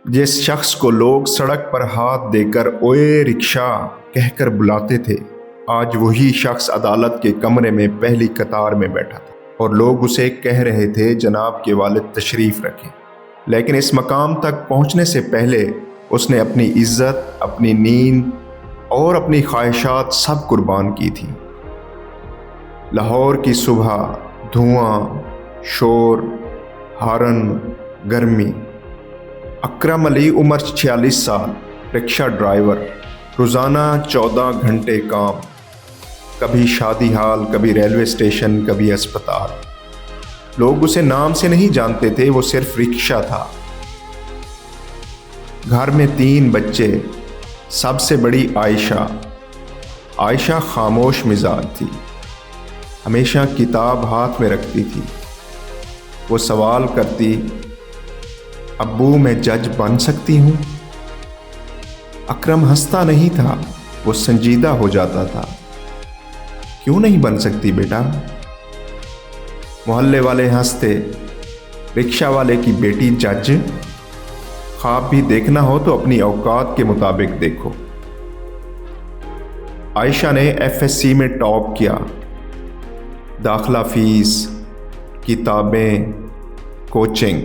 जिस शख्स को लोग सड़क पर हाथ देकर ओए रिक्शा कहकर बुलाते थे, आज वही शख्स अदालत के कमरे में पहली कतार में बैठा था और लोग उसे कह रहे थे जनाब के वालिद तशरीफ़ रखें। लेकिन इस मकाम तक पहुंचने से पहले उसने अपनी इज्जत, अपनी नींद और अपनी ख्वाहिशात सब कुर्बान की थी। लाहौर की सुबह, धुआं, शोर, हारन, गर्मी। अकरम अली उम्र 46 साल, रिक्शा ड्राइवर, रोज़ाना 14 घंटे काम, कभी शादी हाल, कभी रेलवे स्टेशन, कभी अस्पताल। लोग उसे नाम से नहीं जानते थे, वो सिर्फ रिक्शा था। घर में 3 बच्चे, सबसे बड़ी आयशा। आयशा खामोश मिजाज थी, हमेशा किताब हाथ में रखती थी। वो सवाल करती, अब्बू मैं जज बन सकती हूँ? अकरम हंसता नहीं था, वो संजीदा हो जाता था। क्यों नहीं बन सकती बेटा? मोहल्ले वाले हंसते, रिक्शा वाले की बेटी जज? ख्वाब भी देखना हो तो अपनी औकात के मुताबिक देखो। आयशा ने FSC में टॉप किया। दाखिला फीस, किताबें, कोचिंग।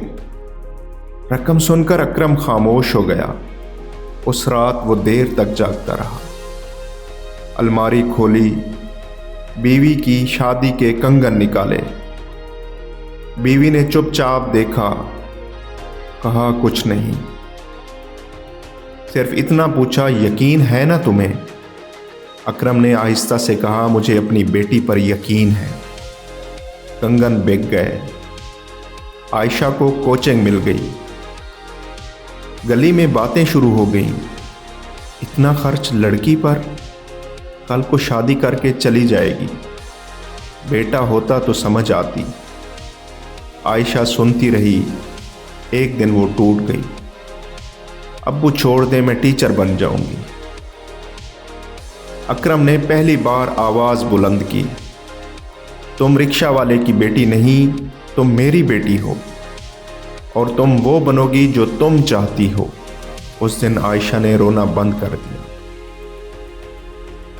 रकम सुनकर अकरम खामोश हो गया। उस रात वो देर तक जागता रहा। अलमारी खोली, बीवी की शादी के कंगन निकाले। बीवी ने चुपचाप देखा, कहा कुछ नहीं। सिर्फ इतना पूछा, यकीन है ना तुम्हें? अकरम ने आहिस्ता से कहा, मुझे अपनी बेटी पर यकीन है। कंगन बिक गए। आयशा को कोचिंग मिल गई। गली में बातें शुरू हो गईं। इतना खर्च लड़की पर? कल को शादी करके चली जाएगी। बेटा होता तो समझ आती। आयशा सुनती रही। एक दिन वो टूट गई। अब्बू छोड़ दे, मैं टीचर बन जाऊंगी। अकरम ने पहली बार आवाज बुलंद की, तुम रिक्शा वाले की बेटी नहीं, तुम मेरी बेटी हो और तुम वो बनोगी जो तुम चाहती हो। उस दिन आयशा ने रोना बंद कर दिया।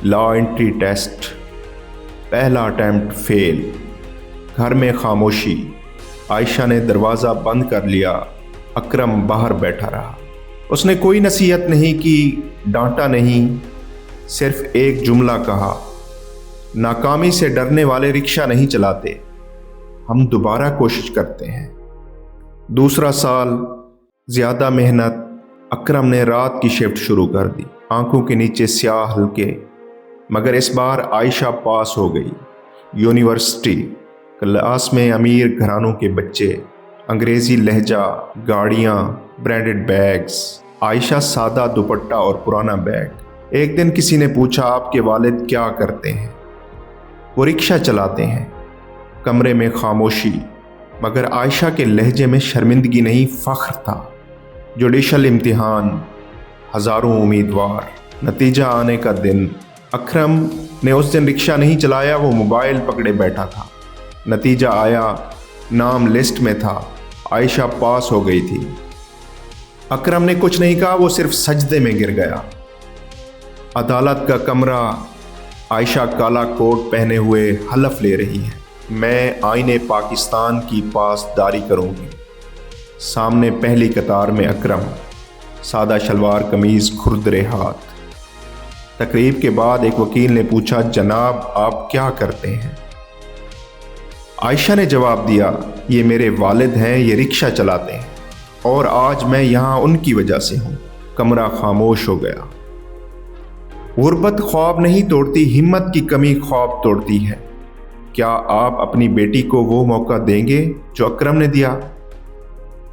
लॉ एंट्री टेस्ट, पहला अटेम्प्ट फेल। घर में खामोशी। आयशा ने दरवाज़ा बंद कर लिया। अकरम बाहर बैठा रहा। उसने कोई नसीहत नहीं की, डांटा नहीं, सिर्फ एक जुमला कहा, नाकामी से डरने वाले रिक्शा नहीं चलाते, हम दोबारा कोशिश करते हैं। दूसरा साल, ज़्यादा मेहनत। अकरम ने रात की शिफ्ट शुरू कर दी। आंखों के नीचे स्याह हल्के। मगर इस बार आयशा पास हो गई। यूनिवर्सिटी, क्लास में अमीर घरानों के बच्चे, अंग्रेज़ी लहजा, गाड़ियाँ, ब्रांडेड बैग्स। आयशा सादा दुपट्टा और पुराना बैग। एक दिन किसी ने पूछा, आपके वालिद क्या करते हैं? वो रिक्शा चलाते हैं। कमरे में खामोशी, मगर आयशा के लहजे में शर्मिंदगी नहीं, फ़ख्र था। जुडिशल इम्तिहान, हज़ारों उम्मीदवार, नतीजा आने का दिन। अकरम ने उस दिन रिक्शा नहीं चलाया, वो मोबाइल पकड़े बैठा था। नतीजा आया, नाम लिस्ट में था। आयशा पास हो गई थी। अकरम ने कुछ नहीं कहा, वो सिर्फ सजदे में गिर गया। अदालत का कमरा। आयशा काला कोट पहने हुए हलफ ले रही है, मैं आईने पाकिस्तान की पासदारी करूंगी। सामने पहली कतार में अकरम, सादा शलवार कमीज, खुरदरे हाथ। तकरीब के बाद एक वकील ने पूछा, जनाब आप क्या करते हैं? आयशा ने जवाब दिया, ये मेरे वालिद हैं, ये रिक्शा चलाते हैं और आज मैं यहाँ उनकी वजह से हूँ। कमरा खामोश हो गया। गुर्बत ख्वाब नहीं तोड़ती, हिम्मत की कमी ख्वाब तोड़ती है। क्या आप अपनी बेटी को वो मौका देंगे जो अकरम ने दिया?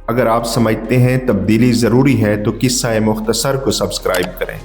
अगर आप समझते हैं तब्दीली ज़रूरी है तो किस्सा मुख्तसर को सब्सक्राइब करें।